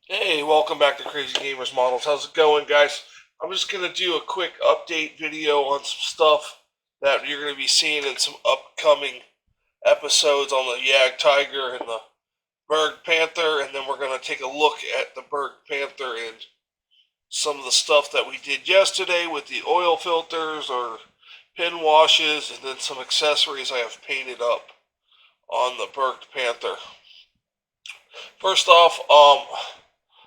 Hey, welcome back to Crazy Gamers Models. How's it going, guys? I'm just going to do a quick update video on some stuff that you're going to be seeing in some upcoming episodes on the Yag Tiger and the Berg Panther, and then we're going to take a look at the Berg Panther and some of the stuff that we did yesterday with the oil filters or pin washes, and then some accessories I have painted up on the Berg Panther. First off,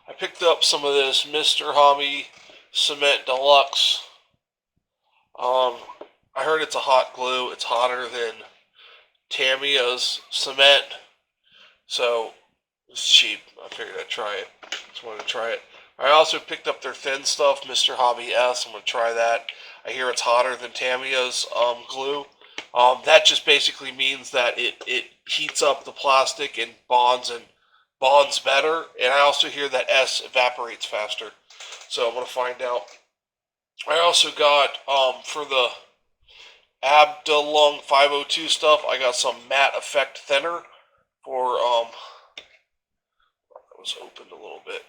I picked up some of this Mr. Hobby Cement Deluxe. Um, I heard it's a hot glue. It's hotter than Tamiya's cement, so it's cheap. I figured I'd try it. Just wanted to try it. I also picked up their thin stuff, Mr. Hobby S. I'm gonna try that. I hear it's hotter than Tamiya's glue. That just basically means that it heats up the plastic and bonds better. And I also hear that S evaporates faster. So I'm gonna find out. I also got for the Abteilung 502 stuff. I got some matte effect thinner for that was opened a little bit.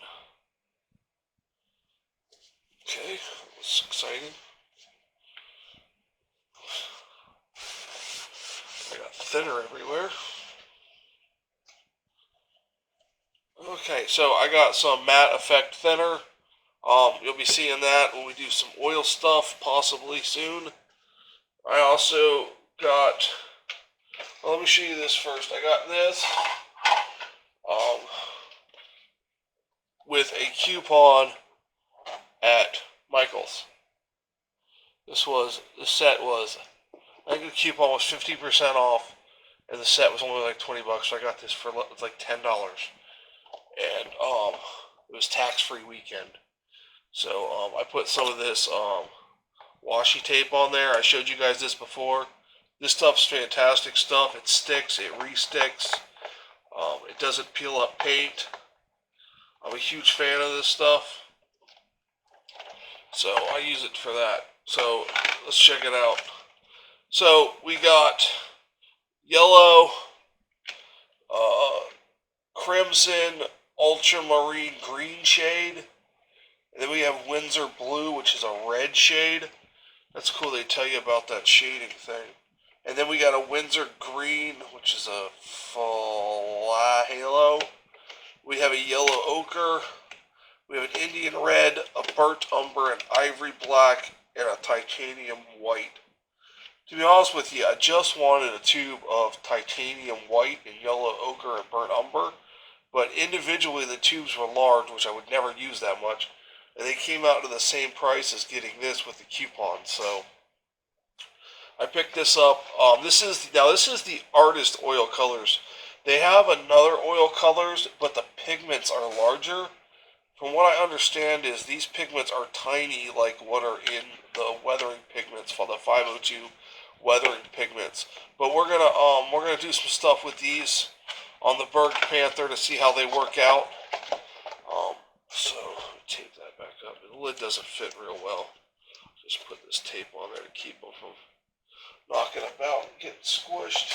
Okay, that's exciting. I got thinner everywhere. Okay, so I got some matte effect thinner. You'll be seeing that when we do some oil stuff possibly soon. I also got. Well, let me show you this first. I got this um, with a coupon at Michael's. The set was, I think the coupon was 50% off, and the set was only like $20. So I got this for like $10, and it was tax-free weekend. So I put some of this washi tape on there. I showed you guys this before. This stuff's fantastic stuff. It sticks, it re-sticks. It doesn't peel up paint. I'm a huge fan of this stuff, so I use it for that. So let's check it out. So we got yellow, crimson, ultramarine green shade. And then we have Windsor blue, which is a red shade. That's cool. They tell you about that shading thing. And then we got a Windsor green, which is a fly halo. We have a yellow ochre. We have an Indian red, a burnt umber, an ivory black, and a titanium white. To be honest with you, I just wanted a tube of titanium white and yellow ochre and burnt umber, but individually the tubes were large, which I would never use that much, and they came out to the same price as getting this with the coupon. So I picked this up. This is the artist oil colors. They have another oil colors, but the pigments are larger. From what I understand, is these pigments are tiny, like what are in the weathering pigments for the 502 weathering pigments. But we're gonna do some stuff with these on the Berg Panther to see how they work out. So tape that back up. The lid doesn't fit real well. Just put this tape on there to keep them from knocking about and getting squished.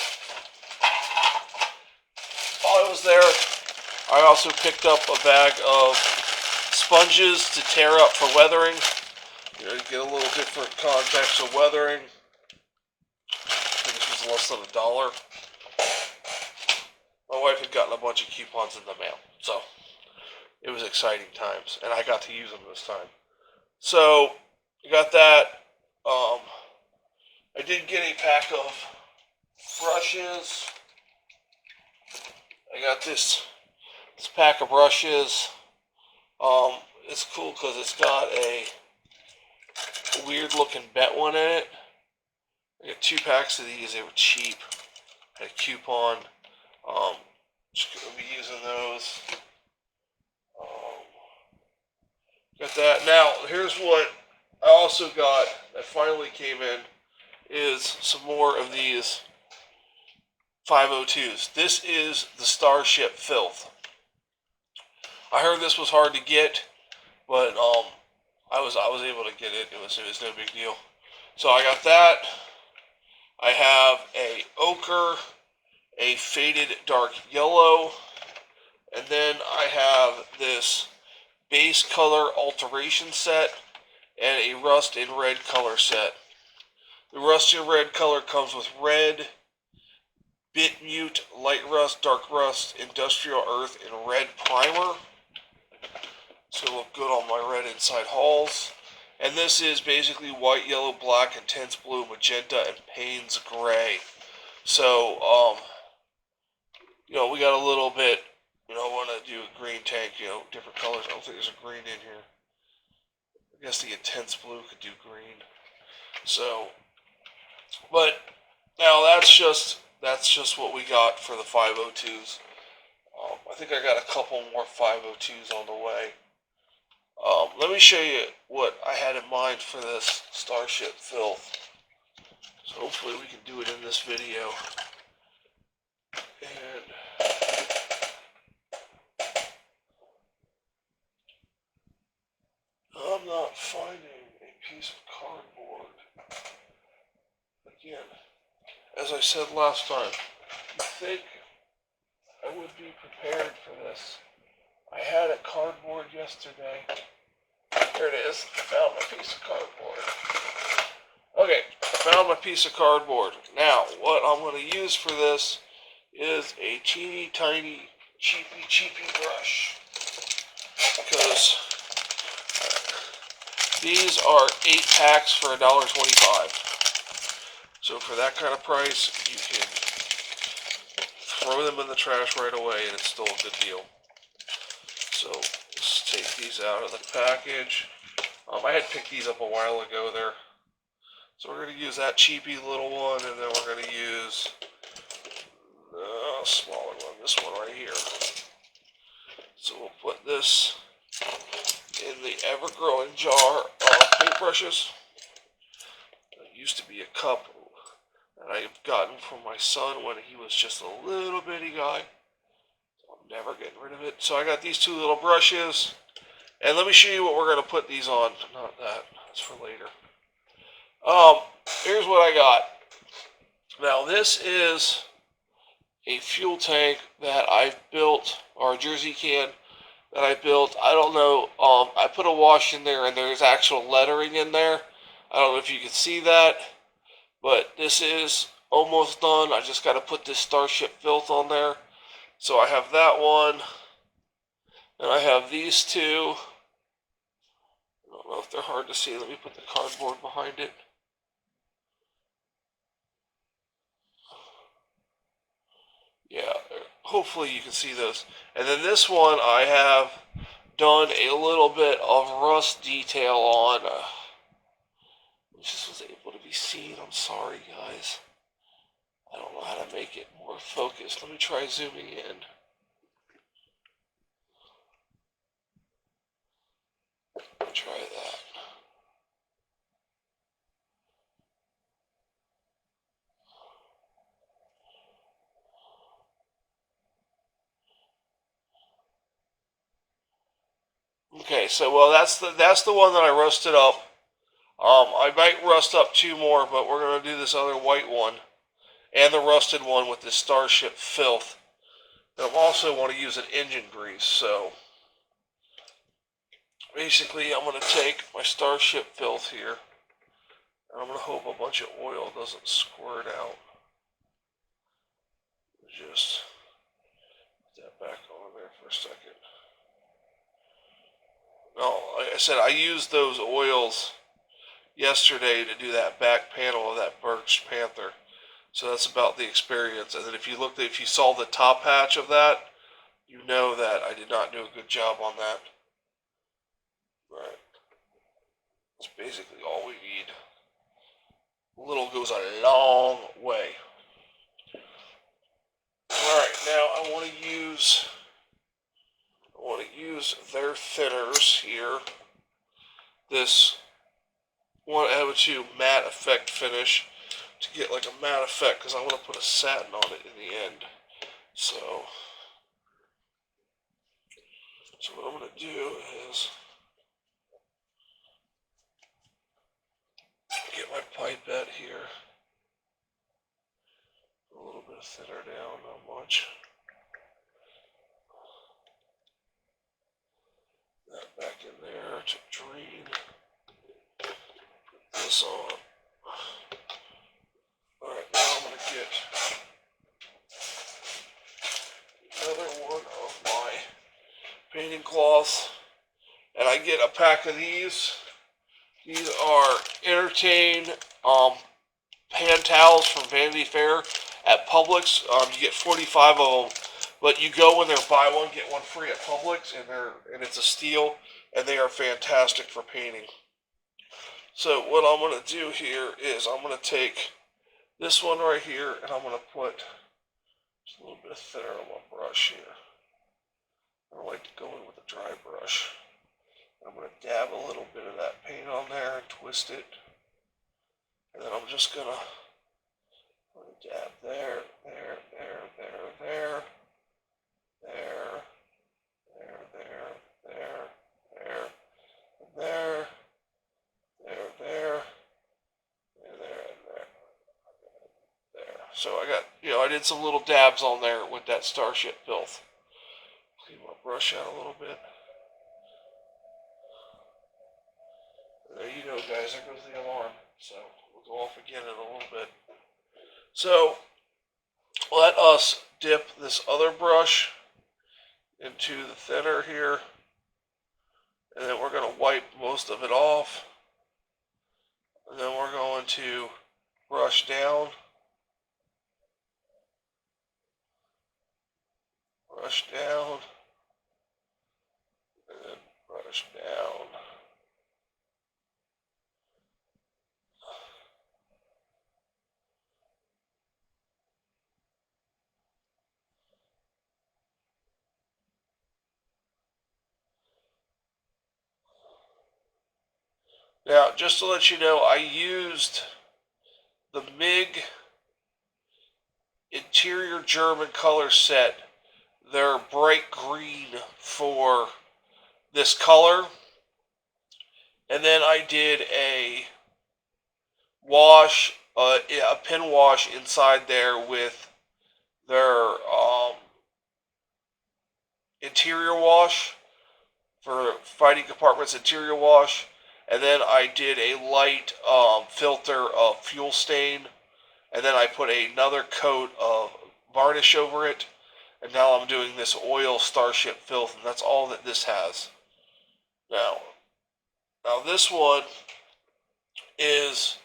While I was there, I also picked up a bag of sponges to tear up for weathering. You know, to get a little different context of weathering. I think this was less than $1. My wife had gotten a bunch of coupons in the mail, so it was exciting times, and I got to use them this time. So I got that. I did get a pack of brushes. I got this pack of brushes. It's cool because it's got a weird looking bet one in it. I got 2 packs of these. They were cheap. I had a coupon. Just gonna be using those. Got that. Now here's what I also got that finally came in is some more of these 502s. This is the Starship Filth. I heard this was hard to get, but I was able to get it. It was no big deal. So I got that. I have a ochre, a faded dark yellow, And then I have this base color alteration set and a rust and red color set. The rust and red color comes with red, bit mute, light rust, dark rust, industrial earth, and red primer. So it'll look good on my red inside hulls. And this is basically white, yellow, black, intense blue, magenta, and Payne's gray. So, we got a little bit, I want to do a green tank, different colors. I don't think there's a green in here. I guess the intense blue could do green. So, but now that's just what we got for the 502s. I think I got a couple more 502s on the way. Let me show you what I had in mind for this Starship filth. So hopefully we can do it in this video. And I'm not finding a piece of cardboard. Again, as I said last time, you think I would be prepared for this. I had a cardboard yesterday. Here it is. I found my piece of cardboard. Okay, I found my piece of cardboard. Now, what I'm going to use for this is a teeny tiny cheapy brush. Because these are 8 packs for $1.25. So for that kind of price, you can throw them in the trash right away and it's still a good deal. So let's take these out of the package. I had picked these up a while ago there. So we're going to use that cheapy little one, and then we're going to use the smaller one, this one right here. So we'll put this in the ever-growing jar of paintbrushes. It used to be a cup that I've gotten from my son when he was just a little bitty guy. So I'm never getting rid of it. So I got these 2 little brushes. And let me show you what we're going to put these on. Not that. That's for later. Here's what I got. Now this is a fuel tank that I've built, or a Jersey can that I built. I don't know. I put a wash in there and there's actual lettering in there. I don't know if you can see that. But this is almost done. I just got to put this Starship filth on there. So I have that one. And I have these 2. I don't know if they're hard to see. Let me put the cardboard behind it. Yeah, hopefully you can see those. And then this one I have done a little bit of rust detail on. Which just was able to be seen. I'm sorry, guys. I don't know how to make it more focused. Let me try zooming in. Try that. Okay, so well that's the one that I rusted up. I might rust up 2 more, but we're gonna do this other white one and the rusted one with this Starship filth. And I also want to use an engine grease. So basically, I'm gonna take my Starship filth here, and I'm gonna hope a bunch of oil doesn't squirt out. Just put that back on there for a second. No, like I said, I used those oils yesterday to do that back panel of that Birch Panther. So that's about the experience. And then if you saw the top hatch of that, you know that I did not do a good job on that. Right. That's basically all we need. Little goes a long way. Alright, now I want to use their thinners here. This 102 matte effect finish to get like a matte effect, because I want to put a satin on it in the end. So what I'm going to do is get my pipette here. A little bit thinner down, not much. Green. Put this on. Alright, now I'm going to get another one of my painting cloths. And I get a pack of these. These are Entertain hand towels from Vanity Fair at Publix. You get 45 of them, but you go in there, buy one, get one free at Publix, and it's a steal, and they are fantastic for painting. So what I'm going to do here is I'm going to take this one right here, and I'm going to put just a little bit of thinner on my brush here. I like to go in with a dry brush. I'm going to dab a little bit of that paint on there and twist it. And then I'm just going to dab there, there, there, there, there, there, there, there, there, there, there, there, there, and there, and there, there. So I got, I did some little dabs on there with that Starship filth. Clean my brush out a little bit. There you go, guys. There goes the alarm. So we'll go off again in a little bit. So let us dip this other brush into the thinner here. And then we're going to wipe most of it off. And then we're going to brush down. Brush down. And then brush down. Now, just to let you know, I used the MIG Interior German color set. They're bright green for this color. And then I did a wash, a pin wash inside there with their interior wash for Fighting Compartments interior wash. And then I did a light filter of fuel stain. And then I put another coat of varnish over it. And now I'm doing this oil Starship filth. And that's all that this has. Now this one is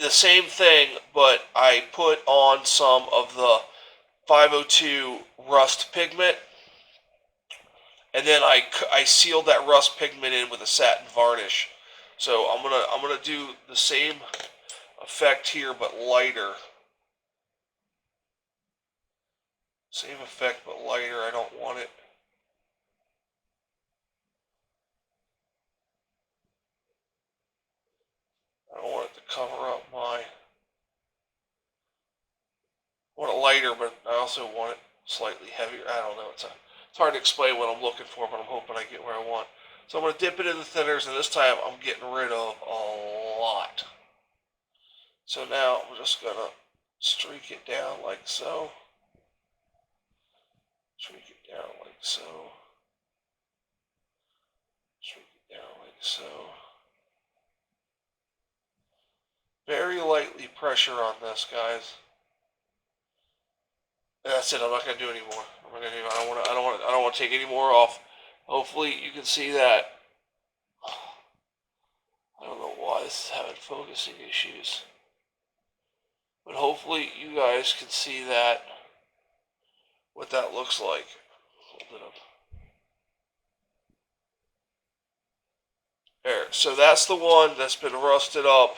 the same thing, but I put on some of the 502 rust pigment. And then I sealed that rust pigment in with a satin varnish. So I'm gonna do the same effect here, but lighter. Same effect, but lighter. I don't want it. I don't want it to cover up my. I want it lighter, but I also want it slightly heavier. I don't know. It's hard to explain what I'm looking for, but I'm hoping I get where I want. So I'm going to dip it in the thinners, and this time I'm getting rid of a lot. So now I'm just going to streak it down like so. Streak it down like so. Streak it down like so. Very lightly pressure on this, guys. That's it. I'm not going to do any more. I don't want to take any more off. Hopefully you can see that. I don't know why this is having focusing issues. But hopefully you guys can see that, what that looks like. Hold it up. There. So that's the one that's been rusted up.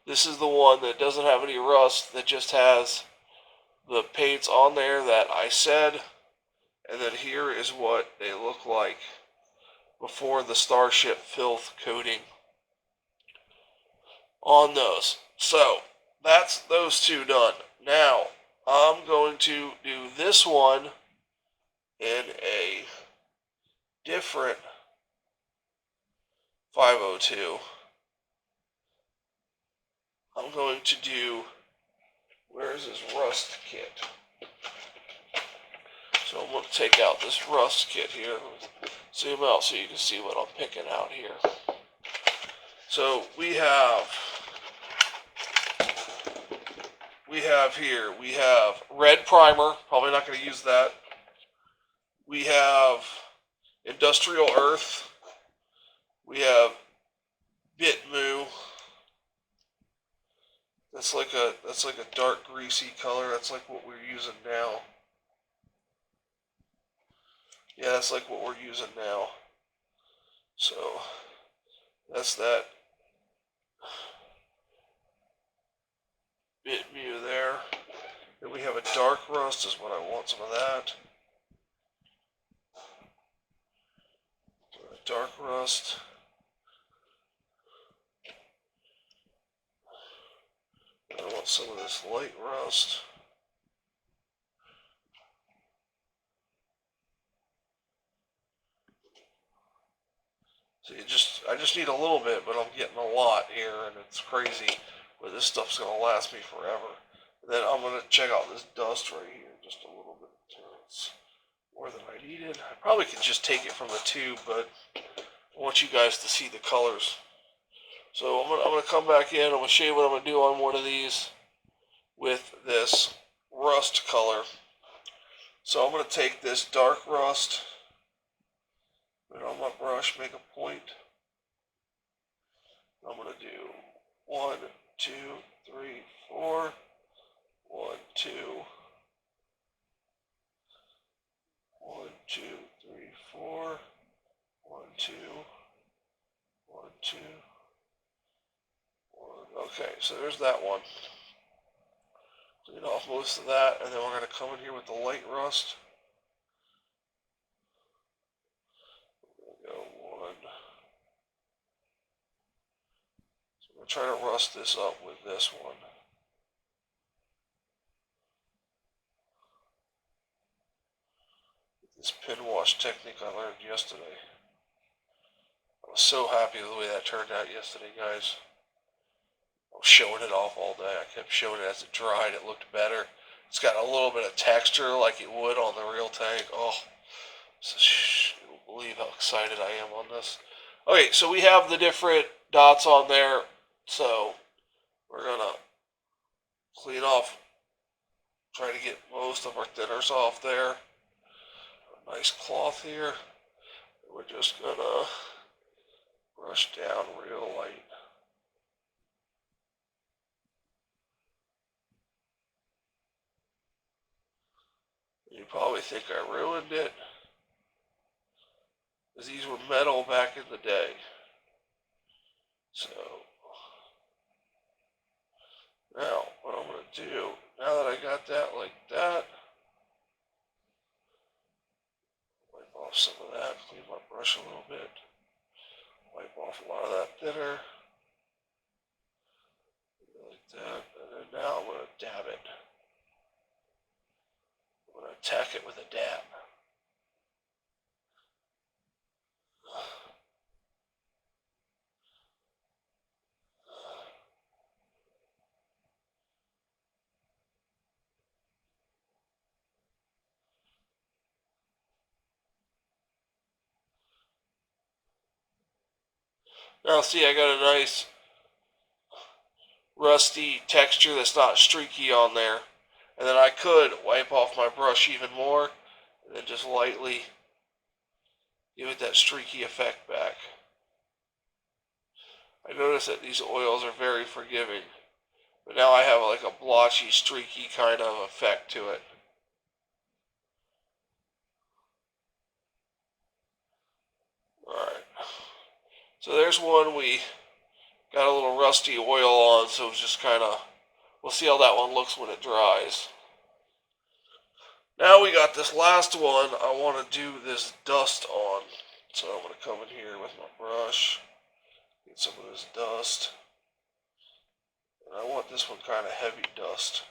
This is the one that doesn't have any rust, that just has the paints on there that I said. And then here is what they look like before the Starship filth coating on those. So that's those two done. Now I'm going to do this one in a different 502. I'm going to do, where's this rust kit? So I'm going to take out this rust kit here. Zoom out so you can see what I'm picking out here. So we have red primer, probably not going to use that. We have industrial earth. We have Bitmoo. That's like a dark greasy color. That's like what we're using now. Yeah, that's like what we're using now. So that's that Bitmoo there. Then we have a dark rust is what I want some of that. Dark rust. I want some of this light rust. So I just need a little bit, but I'm getting a lot here, and it's crazy. But this stuff's gonna last me forever. And then I'm gonna check out this dust right here just a little bit. It's more than I needed. I probably could just take it from the tube, but I want you guys to see the colors. So I'm gonna come back in. I'm gonna show you what I'm gonna do on one of these with this rust color. So I'm gonna take this dark rust, put it on my brush, make a point. I'm gonna do 1, 2, 3, 4. 1, 2. 1, 2, 3, 4. 1, 2. 1, 2. 1. Okay, so there's that one. Clean off most of that, and then we're going to come in here with the light rust. There we go, 1. So I'm going to try to rust this up with this one. This pin wash technique I learned yesterday. I was so happy with the way that turned out yesterday, guys. I was showing it off all day. I kept showing it as it dried. It looked better. It's got a little bit of texture like it would on the real tank. Oh, you won't believe how excited I am on this. Okay, so we have the different dots on there. So we're going to clean off, try to get most of our thinners off there. A nice cloth here. We're just going to brush down real light. You probably think I ruined it, because these were metal back in the day. So now what I'm going to do, now that I got that like that, wipe off some of that, clean my brush a little bit, wipe off a lot of that thinner, like that, and then now I'm going to dab it. I'm going to attack it with a dab. Now see, I got a nice rusty texture that's not streaky on there. And then I could wipe off my brush even more and then just lightly give it that streaky effect back. I notice that these oils are very forgiving, but now I have like a blotchy, streaky kind of effect to it. Alright, so there's one we got a little rusty oil on, so it's just kind of, we'll see how that one looks when it dries. Now we got this last one I want to do this dust on. So I'm going to come in here with my brush, get some of this dust. And I want this one kind of heavy dust.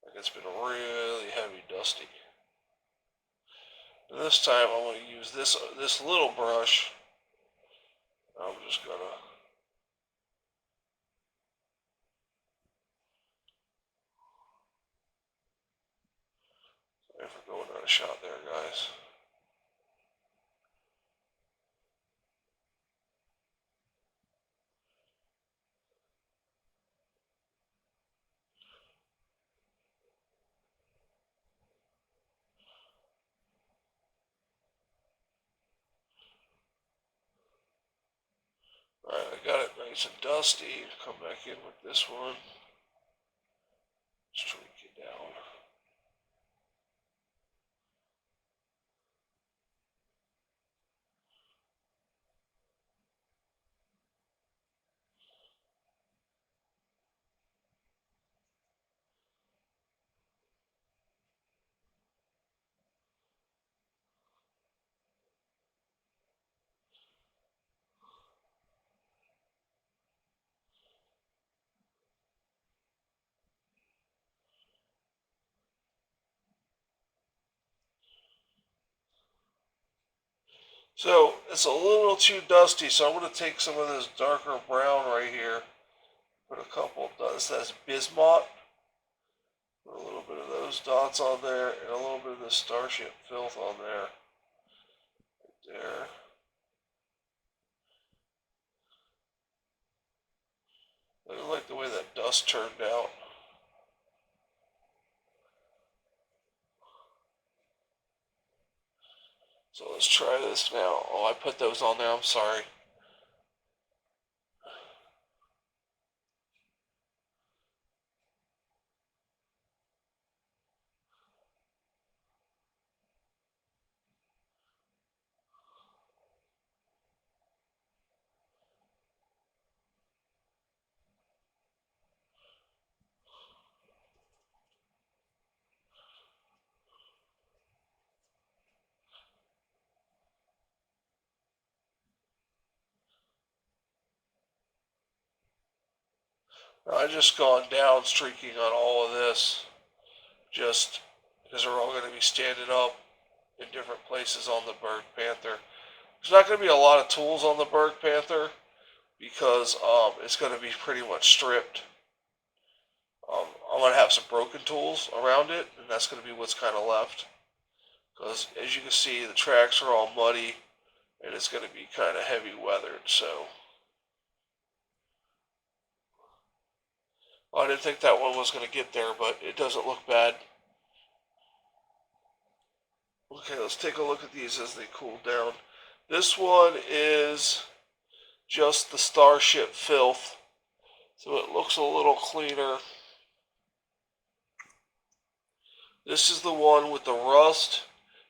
Like it's been really heavy dusty. And this time I'm going to use this little brush. I'm just going to sorry for going out of shot there, guys. Alright, I got it nice and dusty. Come back in with this one. Streak it down. So it's a little too dusty, so I'm going to take some of this darker brown right here. Put a couple, this says bismuth. Put a little bit of those dots on there, and a little bit of this starship filth on there. Right there. I like the way that dust turned out. So let's try this now. Oh, I put those on there, I'm sorry. I just gone down streaking on all of this, just because they're all going to be standing up in different places on the Berg Panther. There's not going to be a lot of tools on the Berg Panther because it's going to be pretty much stripped. I'm going to have some broken tools around it, and that's going to be what's kind of left. Because as you can see, the tracks are all muddy, and it's going to be kind of heavy weathered, so. Well, I didn't think that one was going to get there, but it doesn't look bad. Okay, let's take a look at these as they cool down. This one is just the Starship filth, so it looks a little cleaner. This is the one with the rust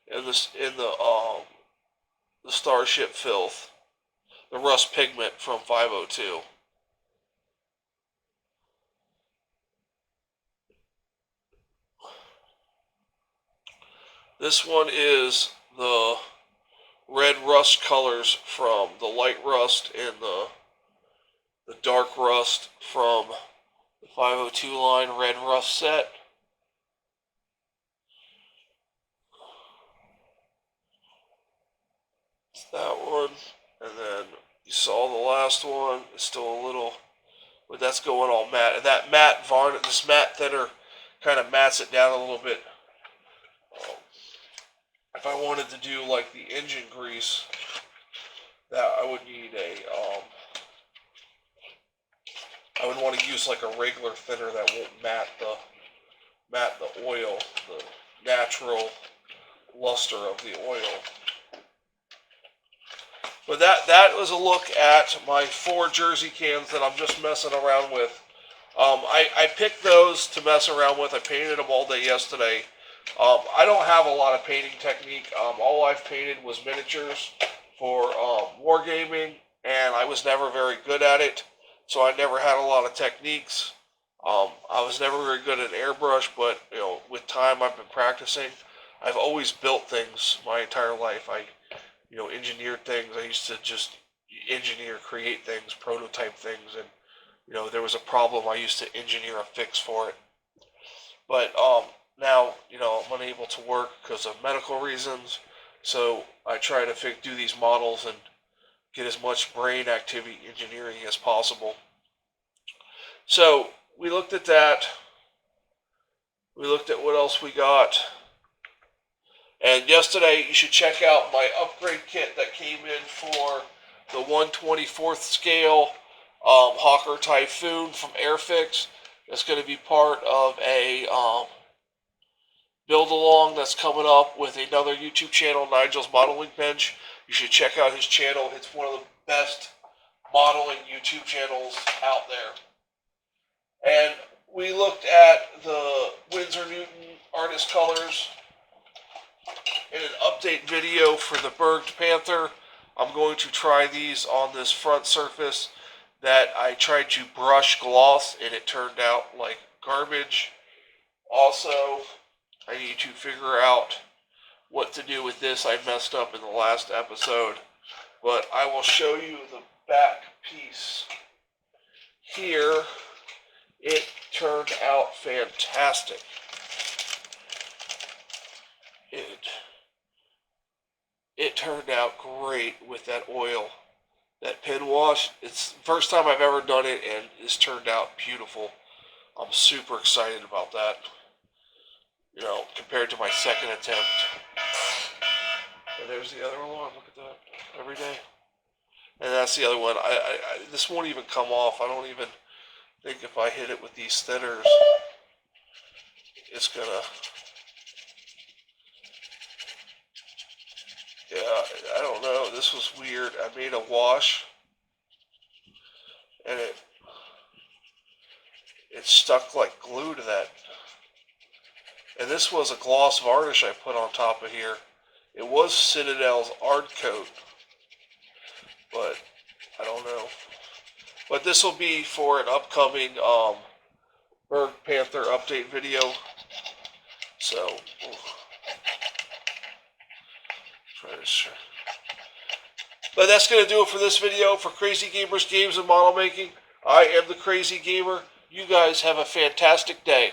and the Starship filth, the rust pigment from 502. This one is the red rust colors from the light rust and the dark rust from the 502 line red rust set. That one, and then you saw the last one. It's still a little, but that's going all matte. And that matte varnish, this matte thinner, kind of mats it down a little bit. If I wanted to do like the engine grease, that I would need I would want to use like a regular thinner that won't mat the oil, the natural luster of the oil. But that was a look at my 4 jersey cans that I'm just messing around with. I picked those to mess around with. I painted them all day yesterday. I don't have a lot of painting technique. All I've painted was miniatures for wargaming, and I was never very good at it, so I never had a lot of techniques. I was never very good at airbrush, but with time I've been practicing. I've always built things my entire life. I engineered things. I used to just engineer, create things, prototype things, and there was a problem. I used to engineer a fix for it. But now I'm unable to work because of medical reasons. So I try to do these models and get as much brain activity engineering as possible. So we looked at that. We looked at what else we got. And yesterday, you should check out my upgrade kit that came in for the 1/24th scale Hawker Typhoon from Airfix. It's going to be part of a build along that's coming up with another YouTube channel, Nigel's Modeling Bench. You should check out his channel. It's one of the best modeling YouTube channels out there. And we looked at the Winsor Newton Artist Colors in an update video for the Berged Panther. I'm going to try these on this front surface that I tried to brush gloss and it turned out like garbage. Also, I need to figure out what to do with this. I messed up in the last episode, but I will show you the back piece here. It turned out fantastic. It turned out great with that oil, that pen wash. It's the first time I've ever done it, and it's turned out beautiful. I'm super excited about that, you know, compared to my second attempt. And there's the other one. Look at that. Every day. And that's the other one. This won't even come off. I don't even think if I hit it with these thinners, it's gonna. Yeah, I don't know. This was weird. I made a wash, and it stuck like glue to that. And this was a gloss varnish I put on top of here. It was Citadel's Art Coat, but I don't know. But this will be for an upcoming Berged Panther update video. So, try this. But that's going to do it for this video for Crazy Gamers Games and Model Making. I am the Crazy Gamer. You guys have a fantastic day.